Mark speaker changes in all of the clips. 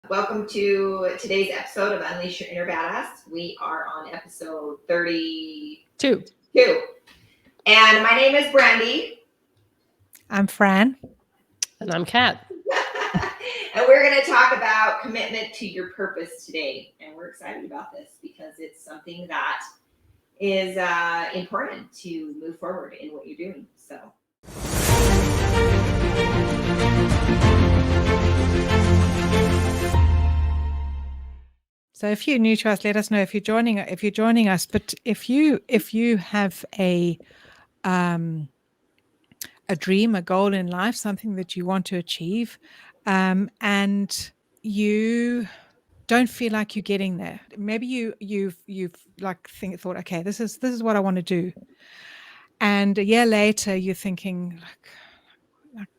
Speaker 1: Welcome to today's episode of Unleash Your Inner Badass. We are on episode 32. And my name is Brandy.
Speaker 2: I'm Fran.
Speaker 3: And I'm Kat.
Speaker 1: And we're going to talk about commitment to your purpose today. And we're excited about this because it's something that is important to move forward in what you're doing.
Speaker 2: So if you're new to us, let us know if you're joining us. But if you have a dream, a goal in life, something that you want to achieve, and you don't feel like you're getting there, maybe you've thought, okay, this is what I want to do, and a year later you're thinking like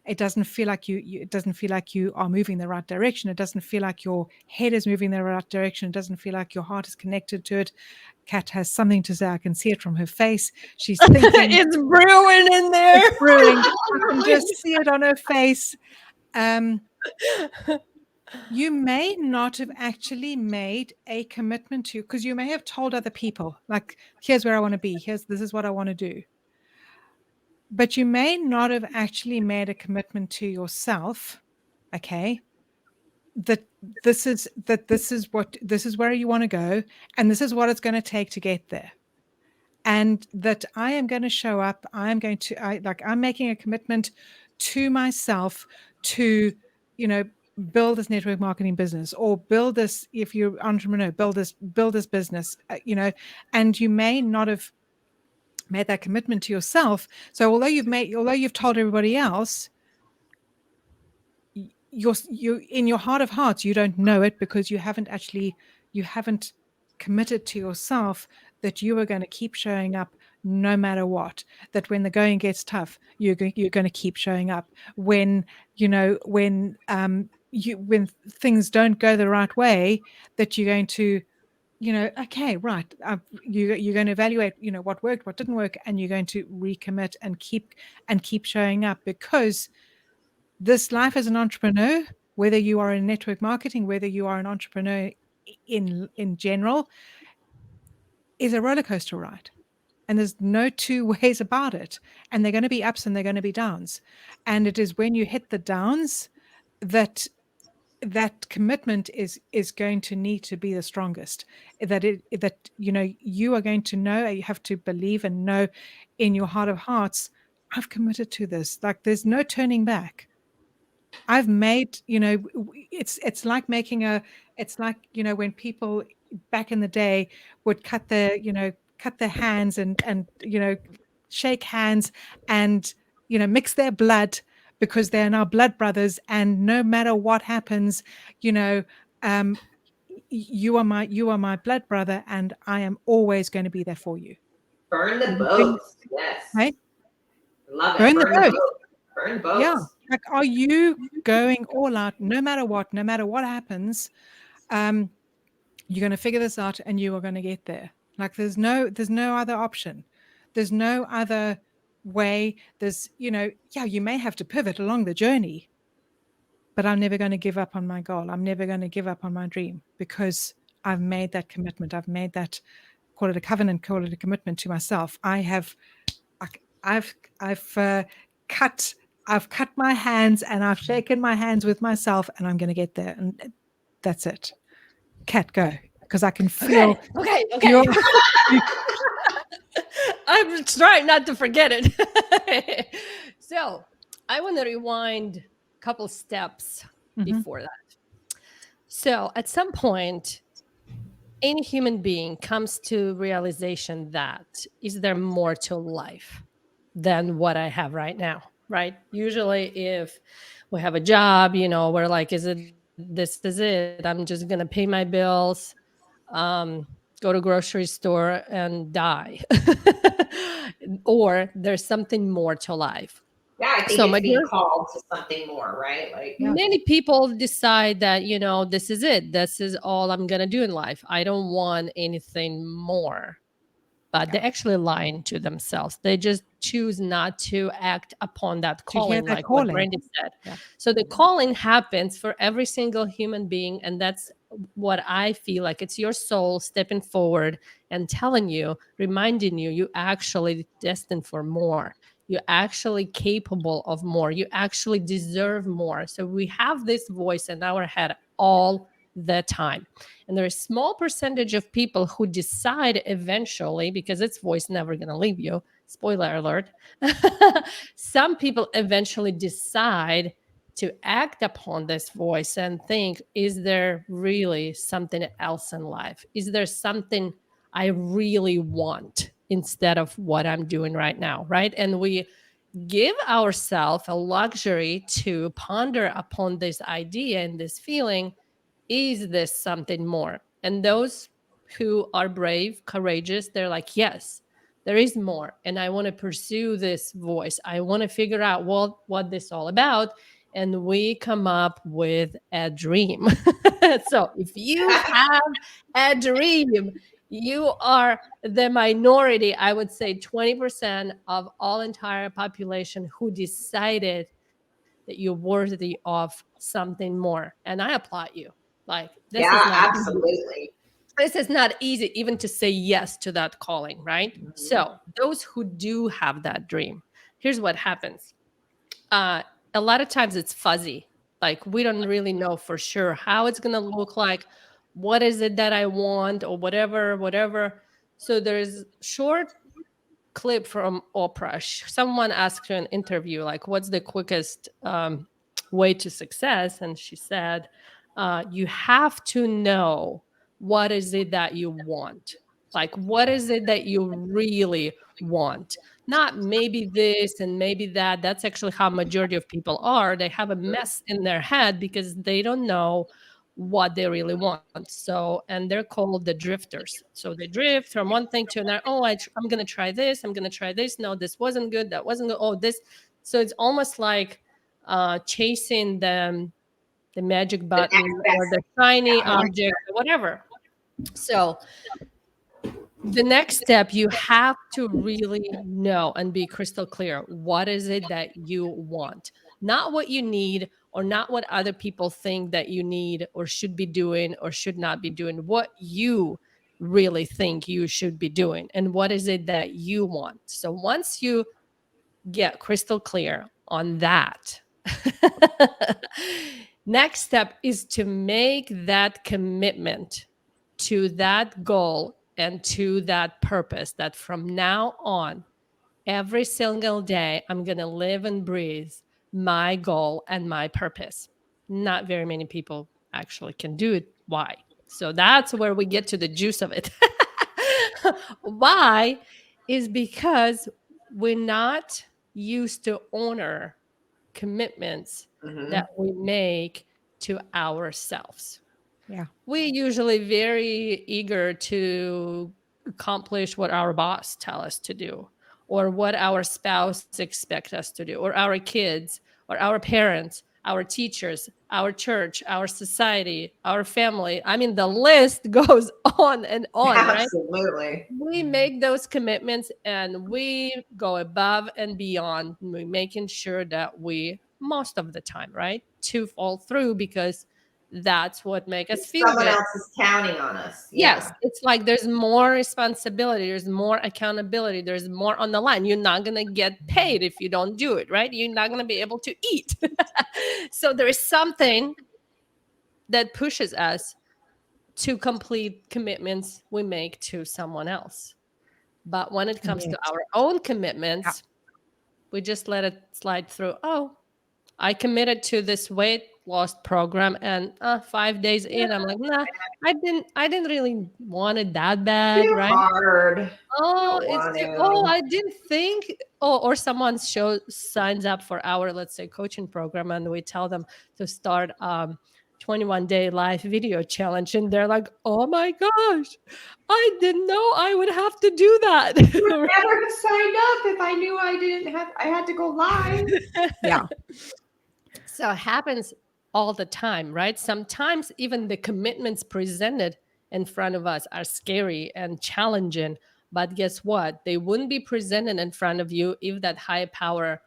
Speaker 2: it doesn't feel like it doesn't feel like you are moving in the right direction. It doesn't feel like your head is moving in the right direction. It doesn't feel like your heart is connected to it. Kat has something to say. I can see it from her face. She's thinking
Speaker 3: it's brewing in there.
Speaker 2: It's brewing. I can just see it on her face. You may not have actually made a commitment to, because you may have told other people, like, here's where I want to be. This is what I want to do. But you may not have actually made a commitment to yourself, okay, that this is where you want to go, and this is what it's going to take to get there, and that I am going to show up. I'm making a commitment to myself to, build this network marketing business, or build this, if you're an entrepreneur, build this business, and you may not have made that commitment to yourself. So although you've told everybody else, you in your heart of hearts, you don't know it, because you haven't committed to yourself that you are going to keep showing up no matter what, that when the going gets tough, you're going to keep showing up. When things don't go the right way, that you're going to, okay, right. You're going to evaluate, what worked, what didn't work, and you're going to recommit and keep showing up, because this life as an entrepreneur, whether you are in network marketing, whether you are an entrepreneur in general, is a roller coaster ride, and there's no two ways about it. And they're going to be ups and they're going to be downs, and it is when you hit the downs that commitment is going to need to be the strongest. That you are going to know, you have to believe and know in your heart of hearts, I've committed to this. Like, there's no turning back. I've made, it's like when people back in the day would cut their hands and shake hands and mix their blood, because they're now blood brothers, and no matter what happens, you are my blood brother, and I am always going to be there for you.
Speaker 1: Burn the boats. Yes.
Speaker 2: Right?
Speaker 1: Love it.
Speaker 2: Burn the boats.
Speaker 1: Burn the boats.
Speaker 2: Yeah. Like, are you going all out, no matter what happens? You're going to figure this out, and you are going to get there. Like, there's no other option. There's no other way. There's, you may have to pivot along the journey, but I'm never going to give up on my goal. I'm never going to give up on my dream, because I've made that commitment. I've made that, call it a covenant, call it a commitment to myself. I've cut my hands, and I've shaken my hands with myself, and I'm going to get there. And that's it. Kat, go, because I can feel.
Speaker 3: Okay. I'm trying not to forget it. So I want to rewind a couple steps before that. So at some point, any human being comes to realization that, is there more to life than what I have right now? Right? Usually if we have a job, we're like, this is it. I'm just going to pay my bills, go to grocery store and die. Or there's something more to life.
Speaker 1: Yeah, I think it's being called to something more, right? Like,
Speaker 3: many people decide that, this is it. This is all I'm going to do in life. I don't want anything more. but they're actually lying to themselves. They just choose not to act upon that
Speaker 2: To hear
Speaker 3: calling,
Speaker 2: that
Speaker 3: like what
Speaker 2: calling.
Speaker 3: Brandy said.
Speaker 2: Yeah.
Speaker 3: So the calling happens for every single human being. And that's what I feel like. It's your soul stepping forward and telling you, reminding you, you actually destined for more. You're actually capable of more. You actually deserve more. So we have this voice in our head all the time. And there's a small percentage of people who decide eventually, because its voice never going to leave you. Spoiler alert. Some people eventually decide to act upon this voice and think, is there really something else in life? Is there something I really want instead of what I'm doing right now? Right. And we give ourselves a luxury to ponder upon this idea and this feeling. Is this something more? And those who are brave, courageous, they're like, yes, there is more. And I want to pursue this voice. I want to figure out what this is all about. And we come up with a dream. So if you have a dream, you are the minority, I would say 20% of all entire population who decided that you're worthy of something more. And I applaud you. Like this is
Speaker 1: Yeah,
Speaker 3: not easy.
Speaker 1: absolutely.
Speaker 3: This is not easy even to say yes to that calling, right?
Speaker 1: Mhm.
Speaker 3: So those who do have that dream, here's what happens. A lot of times it's fuzzy. Like we don't really know for sure how it's gonna look like, what is it that I want, or whatever. So there's short clip from Oprah. Someone asked her in an interview, like, what's the quickest way to success? And she said, you have to know what is it that you want. Like, what is it that you really want? Not maybe this and maybe that. That's actually how majority of people are. They have a mess in their head because they don't know what they really want. So, and they're called the drifters. So they drift from one thing to another. Oh, I'm going to try this. I'm going to try this. No, this wasn't good. That wasn't good. Oh, this. So it's almost like chasing the magic
Speaker 1: The
Speaker 3: button
Speaker 1: next
Speaker 3: or
Speaker 1: best
Speaker 3: the shiny
Speaker 1: thing.
Speaker 3: object or whatever. So the next step, you have to really know and be crystal clear. What is it that you want? Not what you need or not what other people think that you need or should be doing or should not be doing. What you really think you should be doing. And what is it that you want? So once you get crystal clear on that, next step is to make that commitment to that goal and to that purpose, that from now on, every single day, I'm going to live and breathe my goal and my purpose. Not very many people actually can do it. Why? So that's where we get to the juice of it. Why? Is because we're not used to honor commitments
Speaker 1: Mhm.
Speaker 3: that we make to ourselves.
Speaker 2: Yeah.
Speaker 3: We're usually very eager to accomplish what our boss tell us to do, or what our spouse expect us to do, or our kids, or our parents, our teachers, our church, our society, our family. I mean, the list goes on and on, right?
Speaker 1: Absolutely.
Speaker 3: We make those commitments and we go above and beyond, making sure that we, most of the time, right, to fall through, because that's what makes us feel
Speaker 1: Someone
Speaker 3: good.
Speaker 1: else is counting on us.
Speaker 3: Yes,
Speaker 1: Yeah.
Speaker 3: it's like there's more responsibility, there's more accountability, there's more on the line. You're not going to get paid if you don't do it, right? You're not going to be able to eat. So there is something that pushes us to complete commitments we make to someone else. But when it comes to
Speaker 2: Yes.
Speaker 3: our own
Speaker 2: Yeah.
Speaker 3: commitments, we just let it slide through. Oh, I committed to this weight loss program, and 5 days in, I'm like, nah, I didn't really want it that bad,
Speaker 1: Too
Speaker 3: right?
Speaker 1: hard.
Speaker 3: Oh,
Speaker 1: Don't
Speaker 3: it's
Speaker 1: want
Speaker 3: too, oh,
Speaker 1: to.
Speaker 3: I didn't think. Oh, or someone signs up for our, let's say, coaching program, and we tell them to start 21-day live video challenge, and they're like, oh my gosh, I didn't know I would have to do that.
Speaker 1: Never have signed up if I knew I had to go live.
Speaker 2: Yeah.
Speaker 3: So it happens all the time, right? Sometimes even the commitments presented in front of us are scary and challenging, But guess what? They wouldn't be presented in front of you if that higher power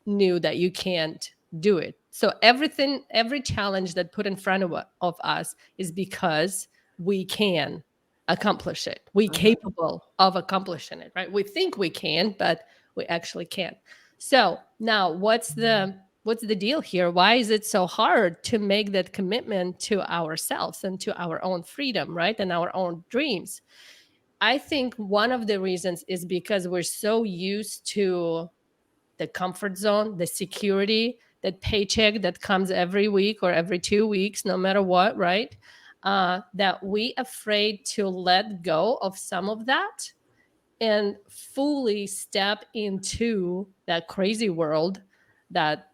Speaker 3: knew that you can't do it. So everything, every challenge that put in front of us is because we can accomplish it. We capable of accomplishing it, right? We think we can, but we actually can't. So now what's the deal here? Why is it so hard to make that commitment to ourselves and to our own freedom, right? And our own dreams? I think one of the reasons is because we're so used to the comfort zone, the security, that paycheck that comes every week or every 2 weeks, no matter what, right? That we afraid to let go of some of that and fully step into that crazy world, that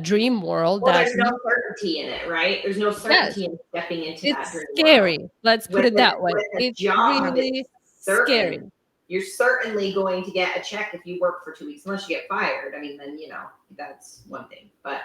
Speaker 3: dream world.
Speaker 1: Well,
Speaker 3: That
Speaker 1: there's no certainty in it, right? There's no
Speaker 3: yes,
Speaker 1: certainty in stepping into that
Speaker 3: it's
Speaker 1: dream world.
Speaker 3: scary. Let's put it that way.
Speaker 1: With a
Speaker 3: It's
Speaker 1: job,
Speaker 3: really
Speaker 1: it's
Speaker 3: scary.
Speaker 1: certain. You're certainly going to get a check if you work for 2 weeks, unless you get fired. I mean, then that's one thing. But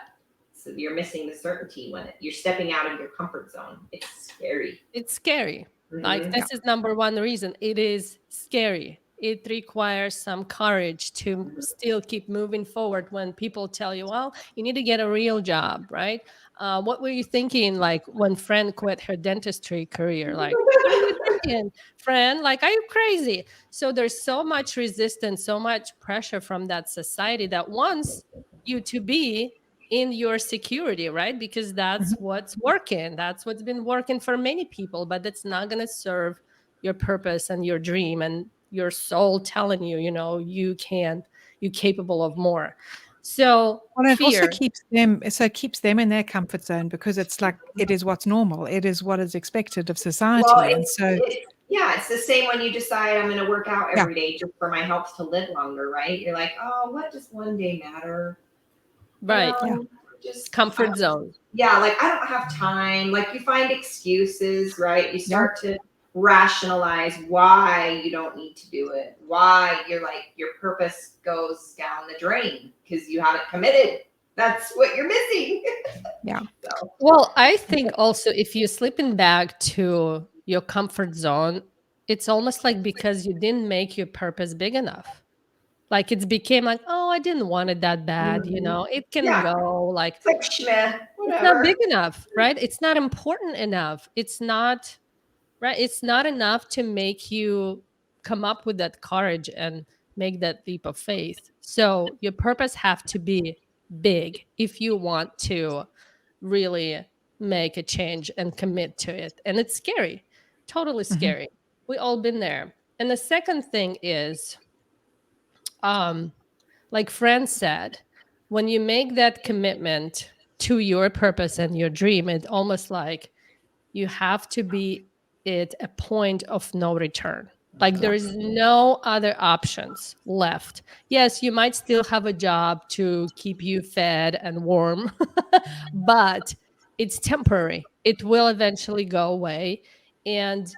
Speaker 1: so you're missing the certainty when you're stepping out of your comfort zone. It's scary.
Speaker 3: It's scary. Like
Speaker 1: Mhm.
Speaker 3: this is number one reason. It is scary. It requires some courage to still keep moving forward when people tell you, well, you need to get a real job, right? What were you thinking like when Fran quit her dentistry career? Like, what are you thinking, Fran? Like, are you crazy? So there's so much resistance, so much pressure from that society that wants you to be in your security, right? Because that's what's working. That's what's been working for many people, but that's not going to serve your purpose and your dream and your soul telling you, you're capable of more. So
Speaker 2: Well, it also
Speaker 3: fear,
Speaker 2: keeps them in their comfort zone because it's like it is what's normal. It is what is expected of
Speaker 1: Well,
Speaker 2: society. And so
Speaker 1: it's the same when you decide I'm going to work out
Speaker 2: yeah,
Speaker 1: every day just for my health to live longer, right? You're like, oh, what does one day matter?
Speaker 3: right?
Speaker 2: Yeah.
Speaker 1: Just
Speaker 3: Comfort zone.
Speaker 1: yeah, like I don't have time. Like you find excuses, right? You
Speaker 2: Yeah.
Speaker 1: start to rationalize why you don't need to do it, why you're like your purpose goes down the drain because you haven't committed. That's what you're missing.
Speaker 2: Yeah.
Speaker 1: So,
Speaker 3: Well, I think also if you're slipping back to your comfort zone, it's almost like because you didn't make your purpose big enough. Like it's became like, oh, I didn't want it that bad, it can
Speaker 1: yeah,
Speaker 3: go. Like
Speaker 1: it's like schmeh,
Speaker 3: it's not big
Speaker 1: whatever.
Speaker 3: enough, right? It's not important enough. It's not right. It's not enough to make you come up with that courage and make that leap of faith. So your purpose have to be big if you want to really make a change and commit to it. And it's scary, totally
Speaker 2: Mhm.
Speaker 3: scary. We all been there. And the second thing is, like Fran said, when you make that commitment to your purpose and your dream, it's almost like you have to be at a point of no return. Like
Speaker 2: Yeah.
Speaker 3: there is no other options left. Yes, you might still have a job to keep you fed and warm, but it's temporary. It will eventually go away. And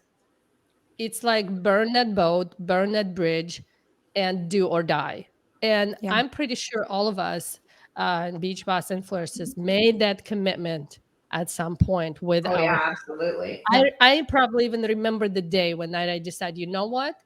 Speaker 3: it's like burn that boat, burn that bridge, and do or die. And
Speaker 2: Yeah.
Speaker 3: I'm pretty sure all of us Beach Boss influencers made that commitment at some point with
Speaker 1: Oh
Speaker 3: our.
Speaker 1: yeah, absolutely.
Speaker 2: Yeah.
Speaker 3: I probably even remember the day when I decided, you know what?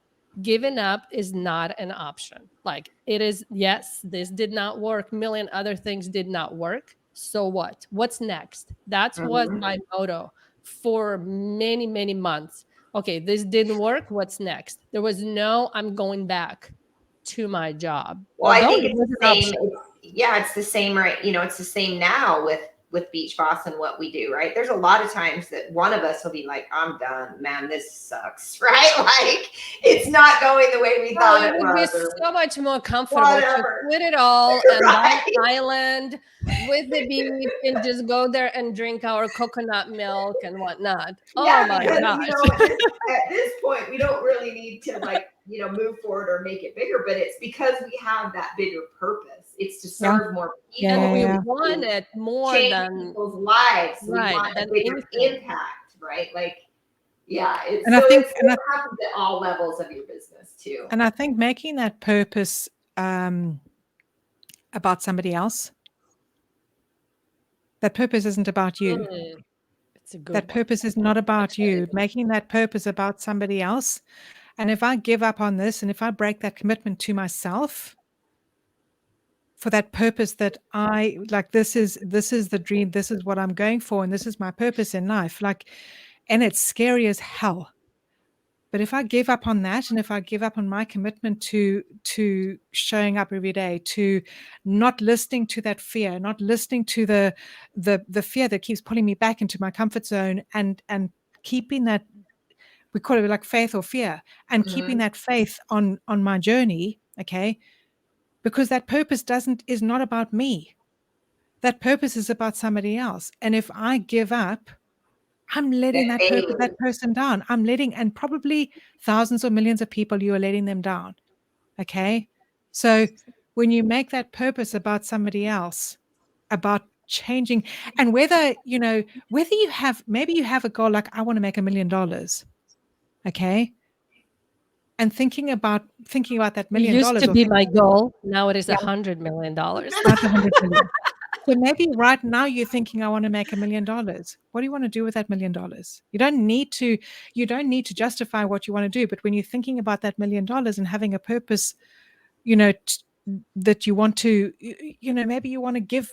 Speaker 3: Giving up is not an option. Like it is, yes, this did not work. Million other things did not work. So what? What's next? That was
Speaker 1: Mhm.
Speaker 3: my motto for many, many months. Okay, this didn't work. What's next? There was no, I'm going back to my job.
Speaker 1: Well, I
Speaker 3: Although
Speaker 1: think
Speaker 3: it
Speaker 1: it's
Speaker 3: was
Speaker 1: the
Speaker 3: an
Speaker 1: same.
Speaker 3: option.
Speaker 1: It's the same, right? It's the same now with Beach Boss and what we do, right? There's a lot of times that one of us will be like, "I'm done, man. This sucks," right? Like it's not going the way we
Speaker 3: Oh,
Speaker 1: thought
Speaker 3: it
Speaker 1: it
Speaker 3: would be
Speaker 1: was, or
Speaker 3: so much more comfortable to
Speaker 1: whatever,
Speaker 3: quit it all and buy
Speaker 1: right?
Speaker 3: an island with the beach and just go there and drink our coconut milk and whatnot. Oh
Speaker 1: Yeah,
Speaker 3: my
Speaker 1: because
Speaker 3: gosh.
Speaker 1: at this point we don't really need to move forward or make it bigger, but it's because we have that bigger purpose. It's to
Speaker 2: Yeah.
Speaker 1: serve more
Speaker 2: Yeah.
Speaker 3: And
Speaker 1: people.
Speaker 3: we
Speaker 2: Yeah.
Speaker 3: want it more
Speaker 1: Change
Speaker 3: than
Speaker 1: people's lives. We
Speaker 3: right,
Speaker 1: want a
Speaker 3: than
Speaker 1: bigger
Speaker 3: anything.
Speaker 1: impact, right? Like, yeah,
Speaker 2: And I think
Speaker 1: it happens at all levels of your business too.
Speaker 2: and I think making that purpose about somebody else, that purpose isn't about you.
Speaker 3: Mm, it's a
Speaker 2: That
Speaker 3: good one.
Speaker 2: purpose is not about you. Making that purpose about somebody else And if I give up on this and if I break that commitment to myself for that purpose that I like, this is the dream, this is what I'm going for, and this is my purpose in life. Like, and it's scary as hell. But if I give up on that, and if I give up on my commitment to showing up every day, to not listening to that fear, not listening to the fear that keeps pulling me back into my comfort zone, and keeping that, we call it like faith or fear, and keeping that faith on my journey, okay? Because that purpose is not about me. That purpose is about somebody else. And if I give up, I'm letting that person down. I'm letting, and probably thousands or millions of people, you are letting them down. Okay. So when you make that purpose about somebody else, about changing, and whether you have, maybe you have a goal like, I want to make $1 million. Okay. And thinking about that $1 million,
Speaker 3: Used to
Speaker 2: or
Speaker 3: be my goal. Now it is
Speaker 2: Yeah.
Speaker 3: $100 million.
Speaker 2: not 100 million. So maybe right now you're thinking, I want to make $1 million. What do you want to do with that $1 million? You don't need to justify what you want to do. But when you're thinking about that $1 million and having a purpose, that you want to, maybe you want to give,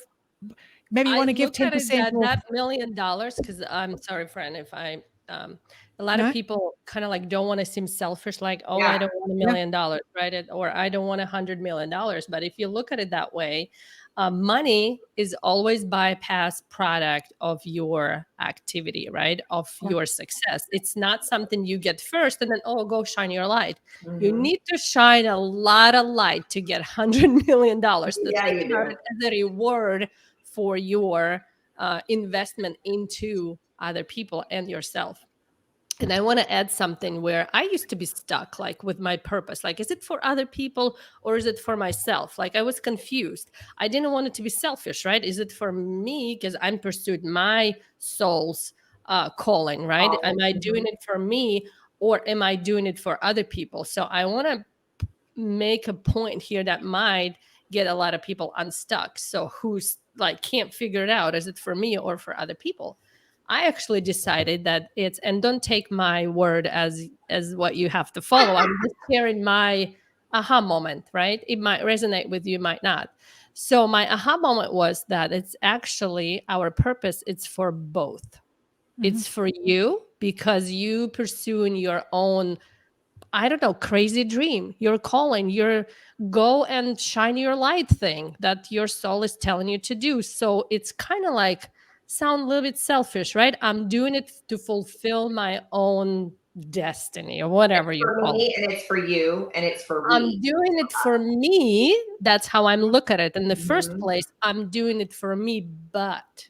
Speaker 2: maybe you want to give
Speaker 3: look at it
Speaker 2: 10%
Speaker 3: that
Speaker 2: more.
Speaker 3: that $1 million, because I'm sorry, friend, if I a lot of
Speaker 2: No?
Speaker 3: people kind of like don't want to seem selfish, like, oh,
Speaker 1: Yeah.
Speaker 3: I don't want $1 million, right? Or I don't want $100 million. But if you look at it that way, money is always bypass product of your activity, right? Of
Speaker 2: Yeah.
Speaker 3: your success. It's not something you get first and then, oh, go shine your light. You
Speaker 1: Mhm.
Speaker 3: need to shine a lot of light to get $100 million. So
Speaker 1: Yeah,
Speaker 3: think
Speaker 1: you
Speaker 3: about
Speaker 1: do.
Speaker 3: it as a reward for your investment into other people and yourself. And I want to add something where I used to be stuck, like with my purpose. Like, is it for other people or is it for myself? Like, I was confused. I didn't want it to be selfish, right? Is it for me because I'm pursued my soul's calling, right? Am I doing it for me or am I doing it for other people? So I want to make a point here that might get a lot of people unstuck. So who's like can't figure it out, is it for me or for other people? I actually decided that it's, and don't take my word as what you have to follow. I'm just sharing my aha moment, right? It might resonate with you, might not. So my aha moment was that it's actually our purpose, it's for both. It's for you because you pursuing your own, I don't know, crazy dream, your calling, your go and shine your light thing that your soul is telling you to do. So it's kind of like sound a little bit selfish, right? I'm doing it to fulfill my own destiny or whatever you
Speaker 1: For
Speaker 3: call
Speaker 1: me,
Speaker 3: it.
Speaker 1: and it's for you, and it's for
Speaker 3: I'm
Speaker 1: we.
Speaker 3: doing it for me. That's how I'm look at it. In the first
Speaker 1: Mhm.
Speaker 3: place, I'm doing it for me. But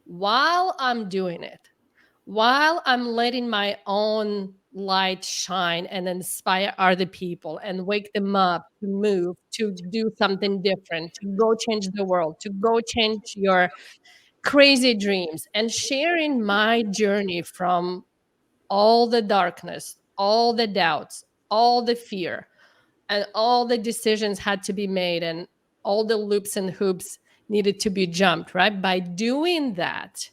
Speaker 3: while I'm doing it, while I'm letting my own light shine and inspire other people and wake them up to move, to do something different, to go change the world, to go change your crazy dreams, and sharing my journey from all the darkness, all the doubts, all the fear, and all the decisions had to be made, and all the loops and hoops needed to be jumped, right? By doing that,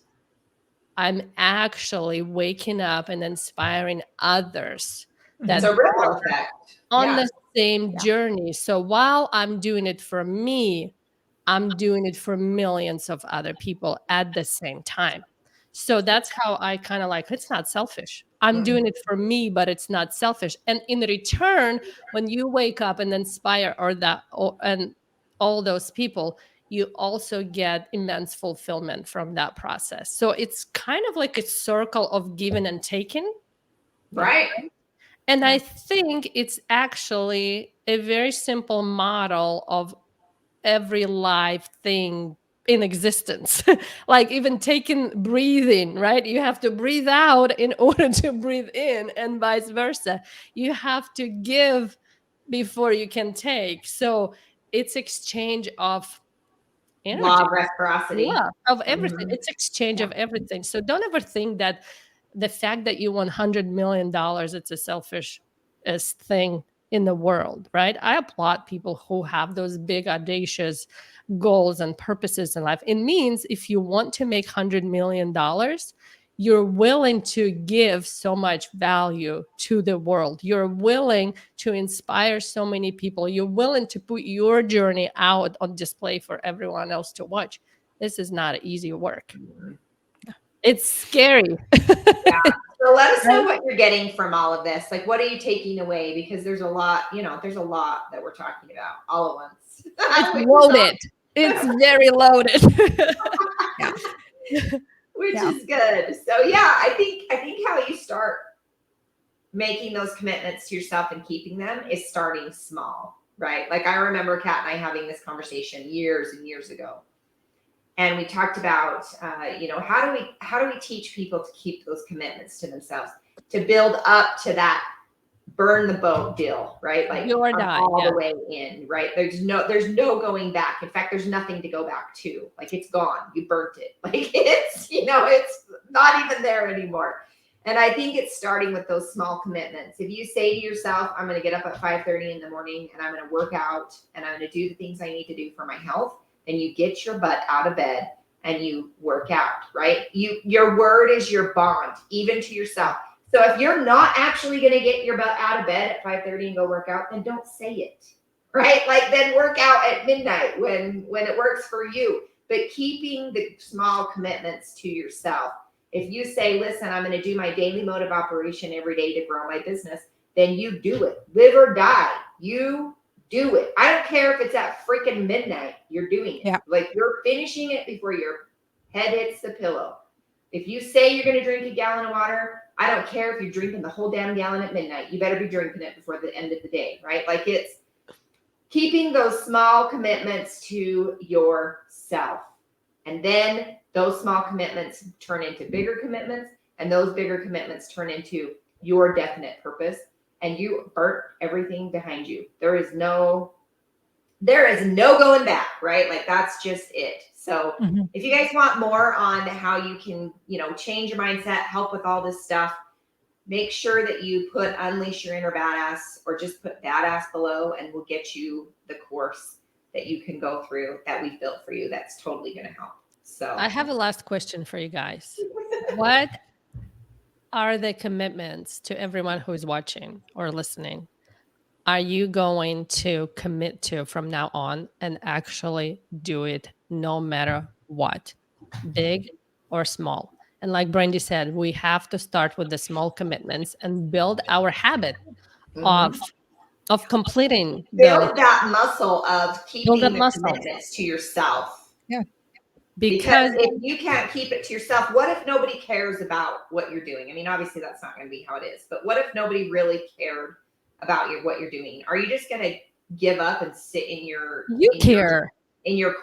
Speaker 3: I'm actually waking up and inspiring others
Speaker 1: It's
Speaker 3: that
Speaker 1: a ripple
Speaker 3: are
Speaker 1: effect.
Speaker 3: on
Speaker 1: Yeah.
Speaker 3: the same
Speaker 2: Yeah.
Speaker 3: journey. So while I'm doing it for me, I'm doing it for millions of other people at the same time. So that's how I kind of like, it's not selfish. I'm
Speaker 1: Mhm.
Speaker 3: doing it for me, but it's not selfish. And in return, when you wake up and inspire and all those people, you also get immense fulfillment from that process. So it's kind of like a circle of giving and taking.
Speaker 1: Right.
Speaker 3: And
Speaker 2: Yeah.
Speaker 3: I think it's actually a very simple model of every live thing in existence. Like even taking breathing, right? You have to breathe out in order to breathe in, and vice versa. You have to give before you can take. So it's exchange of
Speaker 1: Law
Speaker 3: energy,
Speaker 1: of reciprocity.
Speaker 3: yeah, of everything.
Speaker 1: Mhm.
Speaker 3: It's exchange
Speaker 2: Yeah.
Speaker 3: of everything. So don't ever think that the fact that you won $100 million, it's a selfish thing in the world, right? I applaud people who have those big audacious goals and purposes in life. It means if you want to make $100 million, you're willing to give so much value to the world. You're willing to inspire so many people. You're willing to put your journey out on display for everyone else to watch. This is not easy work. It's scary.
Speaker 1: Yeah. So let us know
Speaker 3: Right?
Speaker 1: what you're getting from all of this. Like, what are you taking away? Because there's a lot, there's a lot that we're talking about all at once.
Speaker 3: It's loaded. It's very loaded.
Speaker 2: Yeah.
Speaker 1: Which
Speaker 2: Yeah.
Speaker 1: is good. So yeah, I think how you start making those commitments to yourself and keeping them is starting small, right? Like I remember Kat and I having this conversation years and years ago. And we talked about, how do we teach people to keep those commitments to themselves, to build up to that burn the boat deal, right? Like
Speaker 3: You or
Speaker 1: I'm
Speaker 3: die,
Speaker 1: all
Speaker 3: yeah.
Speaker 1: the way in, right? There's no going back. In fact, there's nothing to go back to. Like it's gone. You burnt it. Like it's not even there anymore. And I think it's starting with those small commitments. If you say to yourself, I'm going to get up at 5:30 in the morning and I'm going to work out and I'm going to do the things I need to do for my health, then you get your butt out of bed and you work out, right? Your word is your bond, even to yourself. So if you're not actually going to get your butt out of bed at 5:30 and go work out, then don't say it, right? Like then work out at midnight when it works for you. But keeping the small commitments to yourself. If you say, listen, I'm going to do my daily mode of operation every day to grow my business, then you do it. Live or die. You do it. I don't care if it's at freaking midnight. You're doing it.
Speaker 2: Yeah.
Speaker 1: Like you're finishing it before your head hits the pillow. If you say you're going to drink a gallon of water, I don't care if you're drinking the whole damn gallon at midnight. You better be drinking it before the end of the day, right? Like it's keeping those small commitments to yourself. And then those small commitments turn into bigger commitments, and those bigger commitments turn into your definite purpose, and you burnt everything behind you. There is no going back, right? Like that's just it. So if you guys want more on how you can, change your mindset, help with all this stuff, make sure that you put Unleash Your Inner Badass or just put Badass below, and we'll get you the course that you can go through that we've built for you. That's totally going to help. So
Speaker 3: I have a last question for you guys. What are the commitments to everyone who's watching or listening? Are you going to commit to from now on and actually do it no matter what, big or small? And like Brandy said, we have to start with the small commitments and build our habit of completing those.
Speaker 1: build that muscle of keeping
Speaker 3: Build
Speaker 1: the
Speaker 3: a muscle.
Speaker 1: commitments to yourself.
Speaker 2: Yeah.
Speaker 1: Because if you can't keep it to yourself, what if nobody cares about what you're doing? I mean, obviously that's not going to be how it is, but what if nobody really cared about what you're doing? Are you just going to give up and sit in your crybaby
Speaker 3: care. You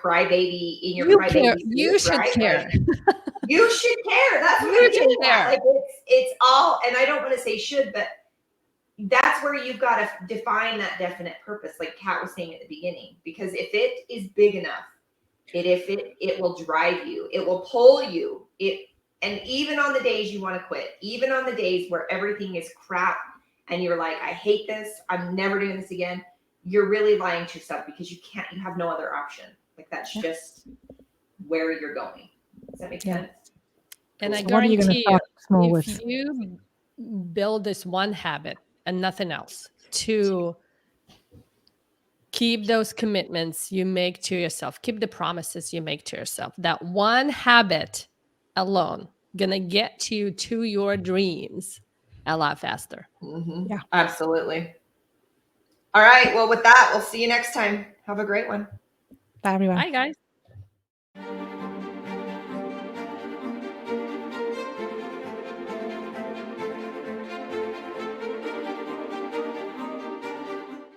Speaker 3: should
Speaker 1: right?
Speaker 3: care.
Speaker 1: Like, you should care. That's what
Speaker 3: You
Speaker 1: I'm getting
Speaker 3: should
Speaker 1: at.
Speaker 3: care.
Speaker 1: Like it's all, and I don't want to say should, but that's where you've got to define that definite purpose, like Kat was saying at the beginning. Because if it is big enough, it will drive you, it will pull you. And even on the days you want to quit, even on the days where everything is crap and you're like, I hate this, I'm never doing this again, you're really lying to yourself because you have no other option. Like that's just where you're going. Does that make sense?
Speaker 3: And I
Speaker 2: So what are you going to
Speaker 3: guarantee
Speaker 2: start small
Speaker 3: if
Speaker 2: with?
Speaker 3: you build this one habit and nothing else to keep those commitments you make to yourself, keep the promises you make to yourself, that one habit alone gonna get you to your dreams a lot faster.
Speaker 1: Yeah, absolutely. All right, well with that, we'll see you next time. Have a great one.
Speaker 2: Bye everyone.
Speaker 3: Bye guys.